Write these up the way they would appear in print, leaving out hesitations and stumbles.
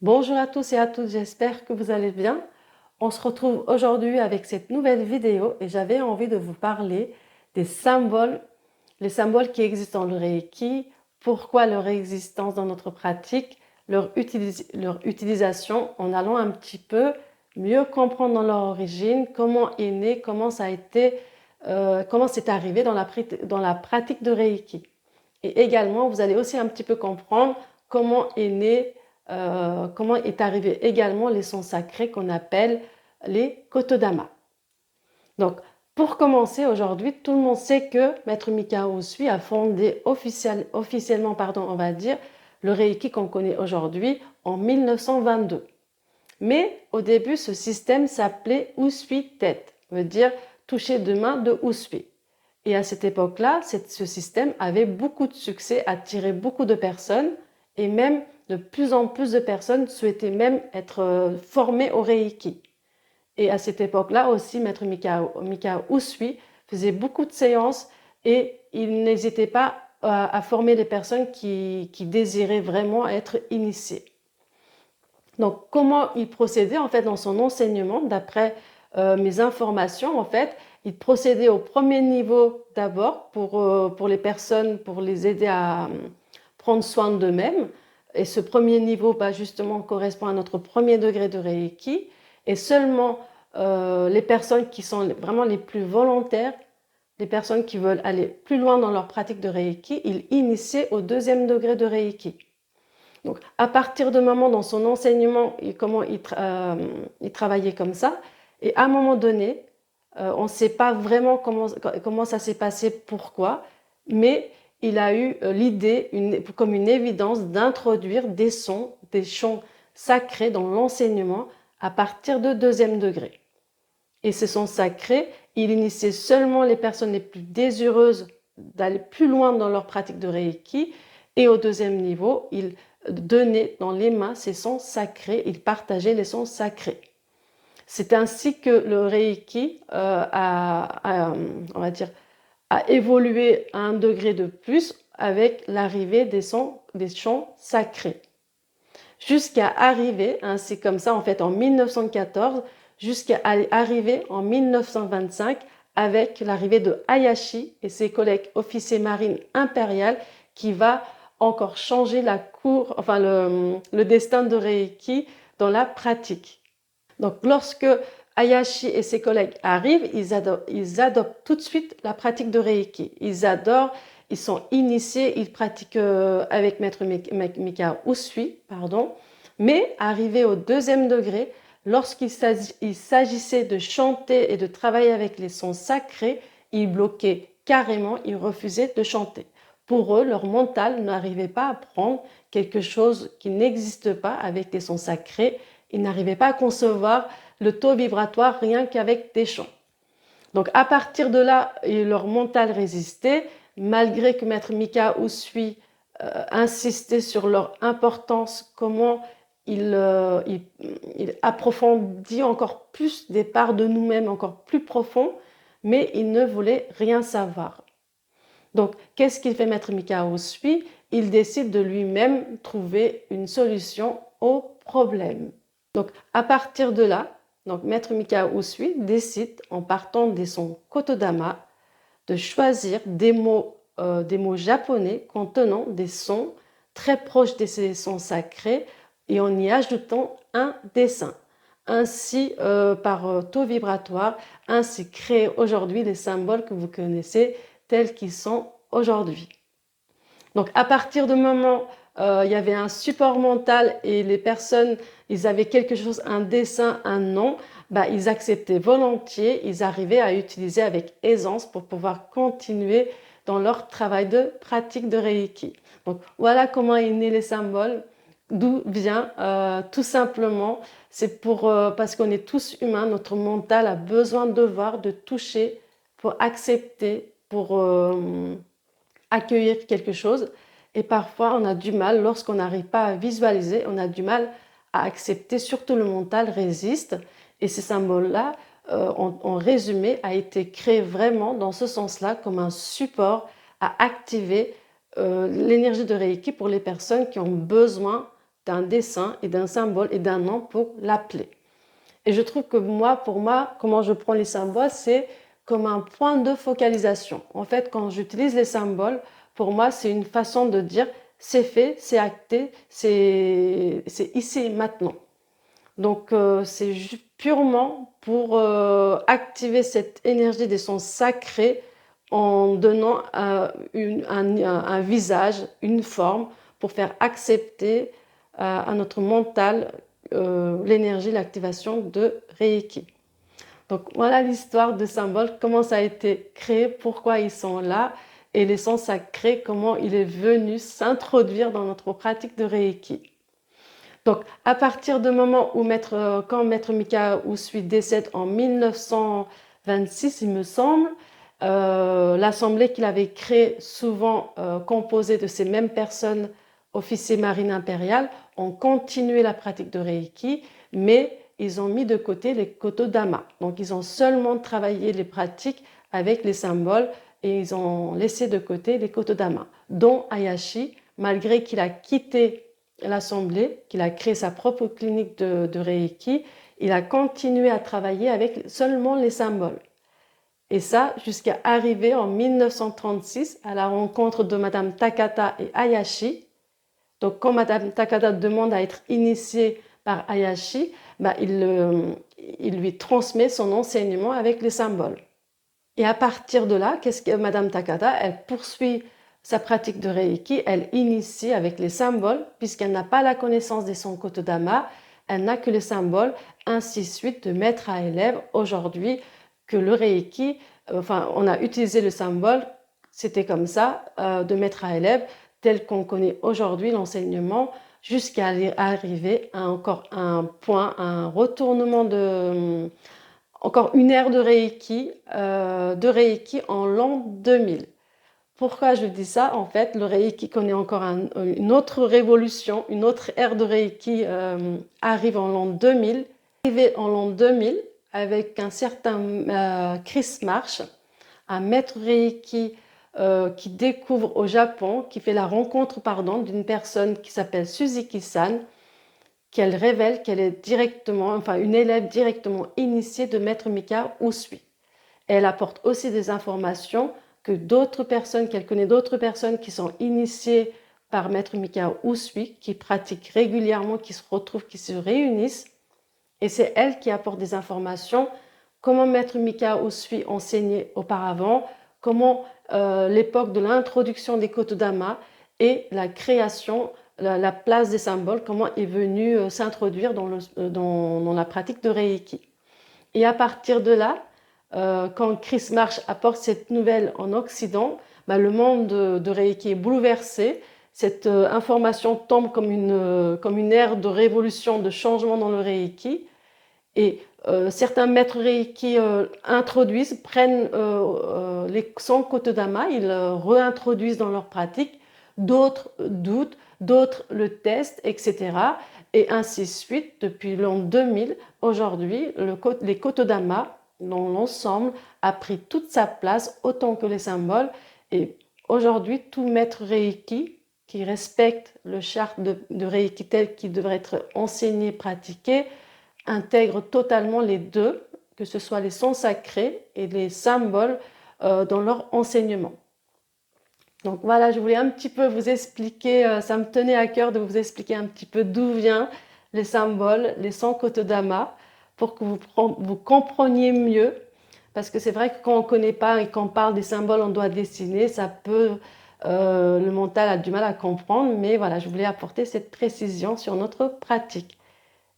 Bonjour à tous et à toutes, j'espère que vous allez bien. On se retrouve aujourd'hui avec cette nouvelle vidéo et j'avais envie de vous parler des symboles, les symboles qui existent dans le Reiki, pourquoi leur existence dans notre pratique, leur utilisation, en allant un petit peu mieux comprendre dans leur origine, comment est né, comment ça a été, comment c'est arrivé dans la pratique de Reiki. Et également, vous allez aussi un petit peu comprendre comment est né comment est arrivé également les sons sacrés qu'on appelle les Kotodama. Donc, pour commencer aujourd'hui, tout le monde sait que Maître Mikao Usui a fondé officiellement, on va dire, le Reiki qu'on connaît aujourd'hui en 1922. Mais au début, ce système s'appelait Usui Tête, veut dire toucher de main de Usui. Et à cette époque-là, ce système avait beaucoup de succès, attirait beaucoup de personnes et même de plus en plus de personnes souhaitaient même être formées au Reiki. Et à cette époque-là aussi, Maître Mikao Usui faisait beaucoup de séances et il n'hésitait pas à former les personnes qui désiraient vraiment être initiées. Donc, comment il procédait en fait dans son enseignement, d'après mes informations, en fait, il procédait au premier niveau d'abord pour les personnes, pour les aider à prendre soin d'eux-mêmes. Et ce premier niveau, justement, correspond à notre premier degré de Reiki. Et seulement les personnes qui sont vraiment les plus volontaires, les personnes qui veulent aller plus loin dans leur pratique de Reiki, ils initiaient au deuxième degré de Reiki. Donc, à partir de moment dans son enseignement, comment il travaillait comme ça, et à un moment donné, on ne sait pas vraiment comment ça s'est passé, pourquoi, mais il a eu l'idée, comme une évidence, d'introduire des chants sacrés dans l'enseignement à partir de deuxième degré. Et ces sons sacrés, il initiait seulement les personnes les plus désireuses d'aller plus loin dans leur pratique de Reiki, et au deuxième niveau, il donnait dans les mains ces sons sacrés, il partageait les sons sacrés. C'est ainsi que le Reiki on va dire, a évolué à un degré de plus avec l'arrivée des chants sacrés. Jusqu'à arriver, c'est comme ça en fait en 1914, jusqu'à arriver en 1925 avec l'arrivée de Hayashi et ses collègues officiers marines impériales qui va encore changer le destin de Reiki dans la pratique. Donc lorsque Hayashi et ses collègues arrivent, ils adoptent tout de suite la pratique de Reiki. Ils adorent, ils sont initiés, ils pratiquent avec Maître Mikao Usui, mais arrivé au deuxième degré, lorsqu'il s'agissait de chanter et de travailler avec les sons sacrés, ils bloquaient carrément, ils refusaient de chanter. Pour eux, leur mental n'arrivait pas à prendre quelque chose qui n'existe pas avec les sons sacrés. Ils n'arrivaient pas à concevoir le taux vibratoire rien qu'avec des chants. Donc à partir de là, leur mental résistait, malgré que Maître Mikao Usui insistait sur leur importance, comment il approfondit encore plus des parts de nous-mêmes, encore plus profonds, mais il ne voulait rien savoir. Donc, qu'est-ce qu'il fait Maître Mikao Usui? Il décide de lui-même trouver une solution au problème. Donc, à partir de là, Maître Mikao Usui décide, en partant de son Kotodama, de choisir des mots japonais contenant des sons très proches de ces sons sacrés et en y ajoutant un dessin. Ainsi, par taux vibratoire, ainsi créer aujourd'hui les symboles que vous connaissez tels qu'ils sont aujourd'hui. Donc à partir du moment il y avait un support mental et les personnes, ils avaient quelque chose, un dessin, un nom, ils acceptaient volontiers, ils arrivaient à utiliser avec aisance pour pouvoir continuer dans leur travail de pratique de Reiki. Donc voilà comment est né les symboles, d'où vient tout simplement, c'est parce qu'on est tous humains, notre mental a besoin de voir, de toucher pour accepter, pour accueillir quelque chose. Et parfois, on a du mal, lorsqu'on n'arrive pas à visualiser, on a du mal à accepter, surtout le mental résiste. Et ces symboles-là, en résumé, a été créé vraiment dans ce sens-là, comme un support à activer l'énergie de Reiki pour les personnes qui ont besoin d'un dessin et d'un symbole et d'un nom pour l'appeler. Et je trouve que pour moi, comment je prends les symboles, c'est comme un point de focalisation. En fait, quand j'utilise les symboles, pour moi, c'est une façon de dire c'est fait, c'est acté, c'est ici maintenant. Donc, c'est purement pour activer cette énergie des sons sacrés en donnant un visage, une forme, pour faire accepter à notre mental l'énergie, l'activation de Reiki. Donc voilà l'histoire de symboles, comment ça a été créé, pourquoi ils sont là, et les sons sacrés, comment il est venu s'introduire dans notre pratique de Reiki. Donc à partir du moment où quand Maître Mikao Usui décède en 1926, il me semble, l'assemblée qu'il avait créée, souvent composée de ces mêmes personnes, officiers marine impériale, ont continué la pratique de Reiki, mais ils ont mis de côté les Kotodama. Donc ils ont seulement travaillé les pratiques avec les symboles et ils ont laissé de côté les Kotodama, dont Hayashi, malgré qu'il a quitté l'assemblée, qu'il a créé sa propre clinique de Reiki, il a continué à travailler avec seulement les symboles. Et ça, jusqu'à arriver en 1936 à la rencontre de Madame Takata et Hayashi. Donc, quand Madame Takata demande à être initiée par Hayashi, il lui transmet son enseignement avec les symboles. Et à partir de là, qu'est-ce que Madame Takata, elle poursuit sa pratique de Reiki, elle initie avec les symboles, puisqu'elle n'a pas la connaissance des sons Kotodama, elle n'a que les symboles, ainsi de suite, de maître à élève. Aujourd'hui, que le Reiki, on a utilisé le symbole, c'était comme ça, de maître à élève, tel qu'on connaît aujourd'hui l'enseignement, jusqu'à arriver à encore un point, un retournement encore une ère de Reiki en l'an 2000. Pourquoi je dis ça? En fait, le Reiki connaît encore une autre révolution, une autre ère de Reiki arrive en l'an 2000. Arrivé en l'an 2000 avec un certain Chris Marsh, un maître Reiki qui découvre au Japon, qui fait la rencontre d'une personne qui s'appelle Suzuki-san, qu'elle révèle qu'elle est une élève directement initiée de Maître Mikao Usui. Elle apporte aussi des informations que qu'elle connaît d'autres personnes qui sont initiées par Maître Mikao Usui, qui pratiquent régulièrement, qui se retrouvent, qui se réunissent. Et c'est elle qui apporte des informations, comment Maître Mikao Usui enseignait auparavant, comment l'époque de l'introduction des Kotodama et la création, la place des symboles, comment est venu s'introduire dans la pratique de Reiki. Et à partir de là, quand Chris Marsh apporte cette nouvelle en Occident, le monde de Reiki est bouleversé. Cette information tombe comme une ère de révolution, de changement dans le Reiki. Et certains maîtres Reiki prennent les sons Kotodama, ils réintroduisent dans leur pratique, d'autres doutent, d'autres le testent, etc. Et ainsi de suite, depuis l'an 2000, aujourd'hui, les Kotodama, dans l'ensemble, a pris toute sa place, autant que les symboles. Et aujourd'hui, tout maître Reiki qui respecte le charte de Reiki tel qu'il devrait être enseigné, pratiqué, intègre totalement les deux, que ce soit les sons sacrés et les symboles dans leur enseignement. Donc voilà, je voulais un petit peu vous expliquer, ça me tenait à cœur de vous expliquer un petit peu d'où viennent les symboles, les sons Kotodama, pour que vous compreniez mieux. Parce que c'est vrai que quand on ne connaît pas et qu'on parle des symboles, on doit dessiner, le mental a du mal à comprendre. Mais voilà, je voulais apporter cette précision sur notre pratique.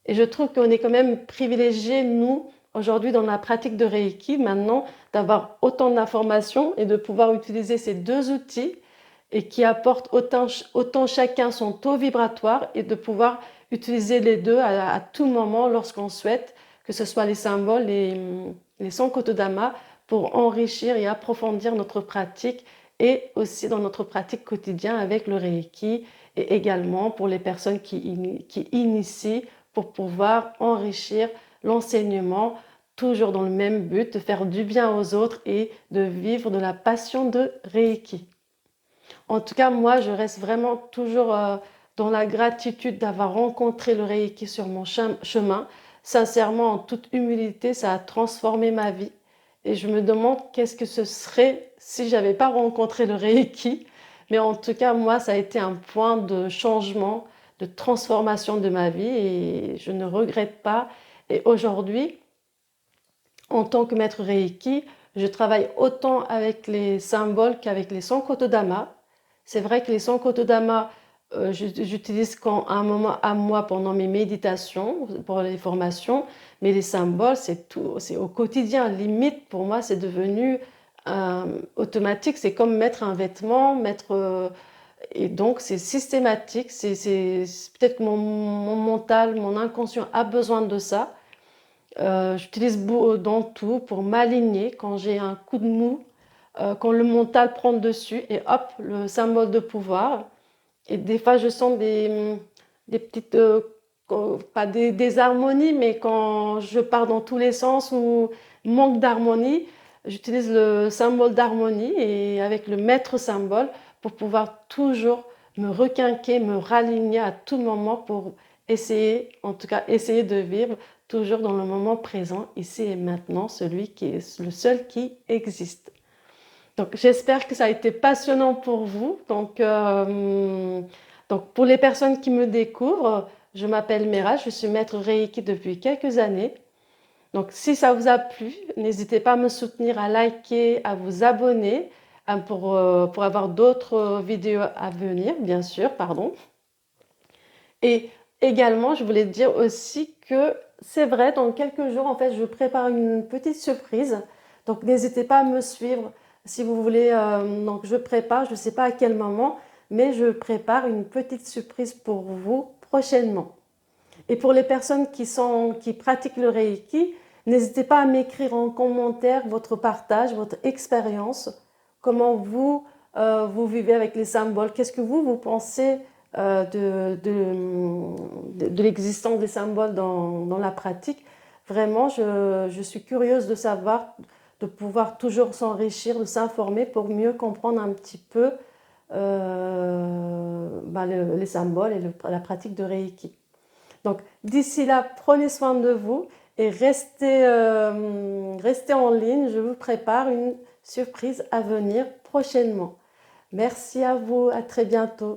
Et je trouve qu'on est quand même privilégiés, nous, aujourd'hui, dans la pratique de Reiki, maintenant, d'avoir autant d'informations et de pouvoir utiliser ces deux outils et qui apportent autant chacun son taux vibratoire et de pouvoir utiliser les deux à tout moment lorsqu'on souhaite, que ce soit les symboles, les sons Kotodama, pour enrichir et approfondir notre pratique et aussi dans notre pratique quotidienne avec le Reiki et également pour les personnes qui initient pour pouvoir enrichir l'enseignement, toujours dans le même but, de faire du bien aux autres et de vivre de la passion de Reiki. En tout cas, moi, je reste vraiment toujours dans la gratitude d'avoir rencontré le Reiki sur mon chemin. Sincèrement, en toute humilité, ça a transformé ma vie. Et je me demande qu'est-ce que ce serait si j'avais pas rencontré le Reiki. Mais en tout cas, moi, ça a été un point de changement, de transformation de ma vie et je ne regrette pas. Et aujourd'hui, en tant que maître Reiki, je travaille autant avec les symboles qu'avec les Sankotodama. C'est vrai que les Sankotodama, j'utilise quand un moment à moi pendant mes méditations, pour les formations, mais les symboles, c'est tout, c'est au quotidien. Limite, pour moi, c'est devenu automatique. C'est comme mettre un vêtement, et donc c'est systématique. Peut-être que mon mental, mon inconscient a besoin de ça. J'utilise dans tout pour m'aligner quand j'ai un coup de mou, quand le mental prend dessus et hop, le symbole de pouvoir. Et des fois, je sens des petites, pas des harmonies, mais quand je pars dans tous les sens ou manque d'harmonie, j'utilise le symbole d'harmonie et avec le maître symbole pour pouvoir toujours me requinquer, me raligner à tout moment pour essayer, en tout cas essayer de vivre toujours dans le moment présent, ici et maintenant, celui qui est le seul qui existe. Donc, j'espère que ça a été passionnant pour vous. Donc pour les personnes qui me découvrent, je m'appelle Mera, je suis maître Reiki depuis quelques années. Donc, si ça vous a plu, n'hésitez pas à me soutenir, à liker, à vous abonner pour avoir d'autres vidéos à venir, bien sûr, pardon. Et également, je voulais dire aussi que c'est vrai, dans quelques jours, en fait, je prépare une petite surprise. Donc, n'hésitez pas à me suivre si vous voulez. Donc, je prépare, je ne sais pas à quel moment, mais je prépare une petite surprise pour vous prochainement. Et pour les personnes qui pratiquent le Reiki, n'hésitez pas à m'écrire en commentaire votre partage, votre expérience, comment vous vivez avec les symboles, qu'est-ce que vous pensez de l'existence des symboles dans la pratique. Vraiment, je suis curieuse de savoir, de pouvoir toujours s'enrichir, de s'informer pour mieux comprendre un petit peu les symboles et la pratique de Reiki. Donc d'ici là, prenez soin de vous et restez en ligne. Je vous prépare une surprise à venir prochainement. Merci à vous, à très bientôt.